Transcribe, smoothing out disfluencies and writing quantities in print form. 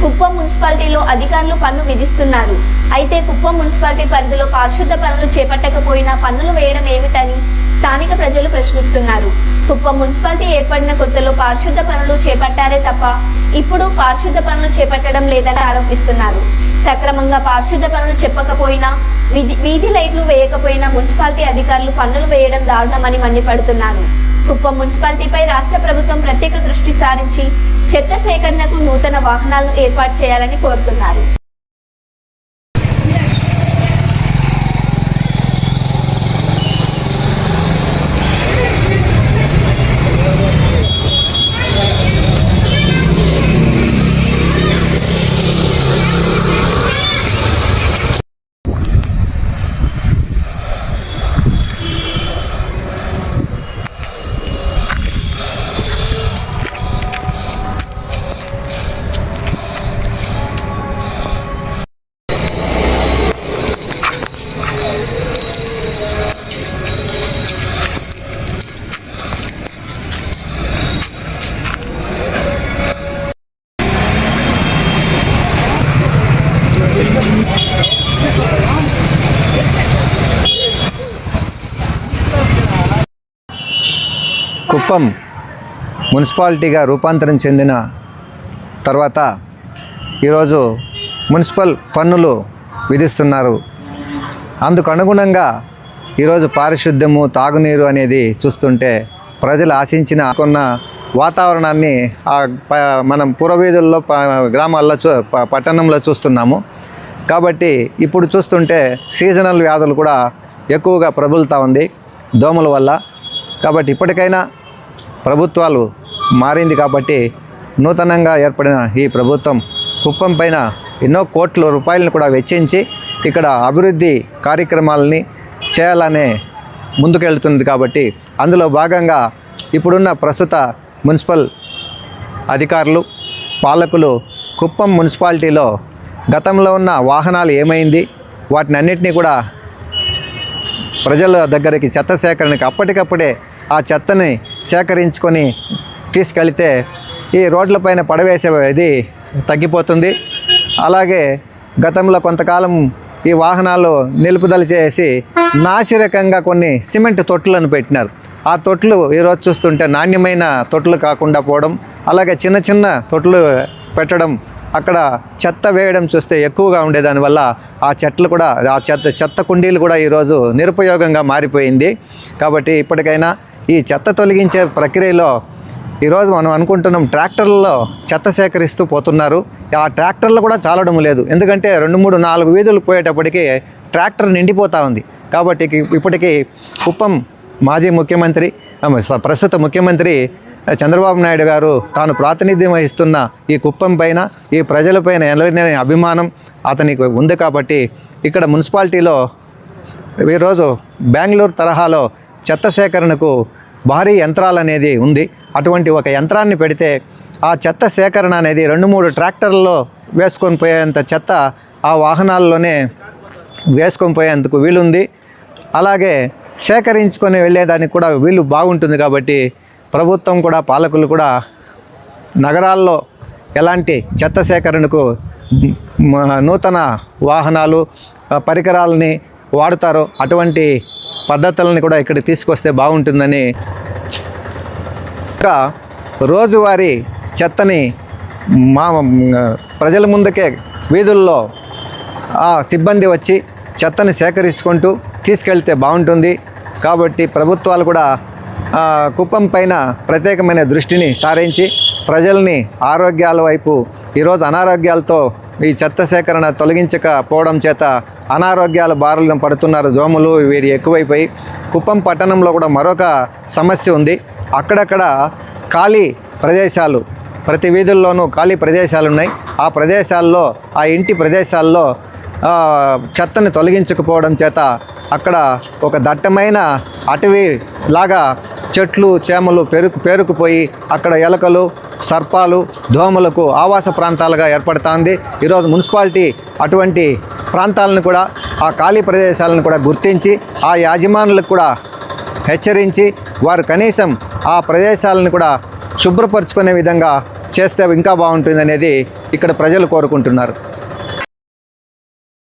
కుప్పం మున్సిపాలిటీలో అధికారులు పన్ను విధిస్తున్నారు. అయితే కుప్పం మున్సిపాలిటీ పరిధిలో పారిశుద్ధ పనులు చేపట్టకపోయినా పన్నులు వేయడం ఏమిటని స్థానిక ప్రజలు ప్రశ్నిస్తున్నారు. కుప్పం మున్సిపాలిటీ ఏర్పడిన కొత్తలో పారిశుద్ధ పనులు చేపట్టారే తప్ప ఇప్పుడు పారిశుద్ధ పనులు చేపట్టడం లేదని ఆరోపిస్తున్నారు. సక్రమంగా పారిశుద్ధ పనులు చెప్పకపోయినా, వీధి లైట్లు వేయకపోయినా మున్సిపాలిటీ అధికారులు పన్నులు వేయడం దారుణమని మండిపడుతున్నారు. కుప్పం మున్సిపాలిటీపై రాష్ట్ర ప్రభుత్వం ప్రత్యేక దృష్టి సారించి చెత్త సేకరణకు నూతన వాహనాలను ఏర్పాటు చేయాలని కోరుతున్నారు. కుప్పం మున్సిపాలిటీగా రూపాంతరం చెందిన తర్వాత ఈరోజు మున్సిపల్ పన్నులు విధిస్తున్నారు. అందుకు అనుగుణంగా ఈరోజు పారిశుద్ధ్యము, తాగునీరు అనేది చూస్తుంటే ప్రజలు ఆశించిన కొన్న వాతావరణాన్ని మనం పురవీధుల్లో, గ్రామాల్లో, పట్టణంలో చూస్తున్నాము. కాబట్టి ఇప్పుడు చూస్తుంటే సీజనల్ వ్యాధులు కూడా ఎక్కువగా ప్రబలుతూ ఉంది దోమల వల్ల. కాబట్టి ఇప్పటికైనా ప్రభుత్వాలు మారింది కాబట్టి నూతనంగా ఏర్పడిన ఈ ప్రభుత్వం కుప్పం పైన ఎన్నో కోట్ల రూపాయలను కూడా వెచ్చించి ఇక్కడ అభివృద్ధి కార్యక్రమాలని చేయాలనే ముందుకెళ్తుంది. కాబట్టి అందులో భాగంగా ఇప్పుడున్న ప్రస్తుత మున్సిపల్ అధికారులు, పాలకులు కుప్పం మున్సిపాలిటీలో గతంలో ఉన్న వాహనాలు ఏమైంది, వాటిని అన్నిటినీ కూడా ప్రజల దగ్గరికి చెత్త సేకరణకి అప్పటికప్పుడే ఆ చెత్తని సేకరించుకొని తీసుకెళ్తే ఈ రోడ్లపైన పడవేసేది తగ్గిపోతుంది. అలాగే గతంలో కొంతకాలం ఈ వాహనాలు నిలుపుదల చేసి నాసిరకంగా కొన్ని సిమెంట్ తొట్టులను పెట్టినారు. ఆ తొట్లు ఈరోజు చూస్తుంటే నాణ్యమైన తొట్లు కాకుండా పోవడం, అలాగే చిన్న చిన్న తొట్లు పెట్టడం, అక్కడ చెత్త వేయడం చూస్తే ఎక్కువగా ఉండేదానివల్ల ఆ చెట్లు కూడా, ఆ చెత్త కుండీలు కూడా ఈరోజు నిరుపయోగంగా మారిపోయింది. కాబట్టి ఇప్పటికైనా ఈ చెత్త తొలగించే ప్రక్రియలో ఈరోజు మనం అనుకుంటున్నాం ట్రాక్టర్లలో చెత్త సేకరిస్తూ పోతున్నారు. ఆ ట్రాక్టర్లు కూడా చాలడం లేదు. ఎందుకంటే 2, 3, 4 వీధులు పోయేటప్పటికి ట్రాక్టర్ నిండిపోతూ ఉంది. కాబట్టి ఇప్పటికీ కుప్పం మాజీ ముఖ్యమంత్రి, ప్రస్తుత ముఖ్యమంత్రి చంద్రబాబు నాయుడు గారు తాను ప్రాతినిధ్యం వహిస్తున్న ఈ కుప్పం పైన, ఈ ప్రజలపైన ఎనలేని అభిమానం అతనికి ఉంది. కాబట్టి ఇక్కడ మున్సిపాలిటీలో ఈరోజు బెంగళూరు తరహాలో చెత్త సేకరణకు భారీ యంత్రాలు అనేది ఉంది. అటువంటి ఒక యంత్రాన్ని పెడితే ఆ చెత్త సేకరణ అనేది 2, 3 ట్రాక్టర్లలో వేసుకొని పోయేంత చెత్త ఆ వాహనాల్లోనే వేసుకొని పోయేందుకు వీలుంది. అలాగే సేకరించుకొని వెళ్ళేదానికి కూడా వీలు బాగుంటుంది. కాబట్టి ప్రభుత్వం కూడా, పాలకులు కూడా నగరాల్లో ఎలాంటి చెత్త సేకరణకు నూతన వాహనాలు, పరికరాలని వాడుతారో అటువంటి పద్ధతులను కూడా ఇక్కడ తీసుకొస్తే బాగుంటుందని, ఇంకా రోజువారీ చెత్తని ప్రజల ముందుకే వీధుల్లో సిబ్బంది వచ్చి చెత్తని సేకరించుకుంటూ తీసుకెళ్తే బాగుంటుంది. కాబట్టి ప్రభుత్వాలు కూడా కుప్పం పైన ప్రత్యేకమైన దృష్టిని సారించి ప్రజల్ని ఆరోగ్యాల వైపు, ఈరోజు అనారోగ్యాలతో ఈ చెత్త సేకరణ తొలగించకపోవడం చేత అనారోగ్యాల బారిన పడుతున్నారు. దోమలు వీరి ఎక్కువైపోయి కుప్పం పట్టణంలో కూడా మరొక సమస్య ఉంది. అక్కడక్కడ ఖాళీ ప్రదేశాలు, ప్రతి వీధుల్లోనూ ఖాళీ ప్రదేశాలు ఉన్నాయి. ఆ ప్రదేశాల్లో, ఆ ఇంటి ప్రదేశాల్లో చెత్తని తొలగించకపోవడం చేత అక్కడ ఒక దట్టమైన అటవీ లాగా చెట్లు, చేమలు పేరుకుపోయి అక్కడ ఎలకలు, సర్పాలు, దోమలకు ఆవాస ప్రాంతాలుగా ఏర్పడుతుంది. ఈరోజు మున్సిపాలిటీ అటువంటి ప్రాంతాలను కూడా, ఆ ఖాళీ ప్రదేశాలను కూడా గుర్తించి ఆ యాజమానులకు కూడా హెచ్చరించి వారు కనీసం ఆ ప్రదేశాలను కూడా శుభ్రపరచుకునే విధంగా చేస్తే ఇంకా బాగుంటుంది అనేది ఇక్కడ ప్రజలు కోరుకుంటున్నారు.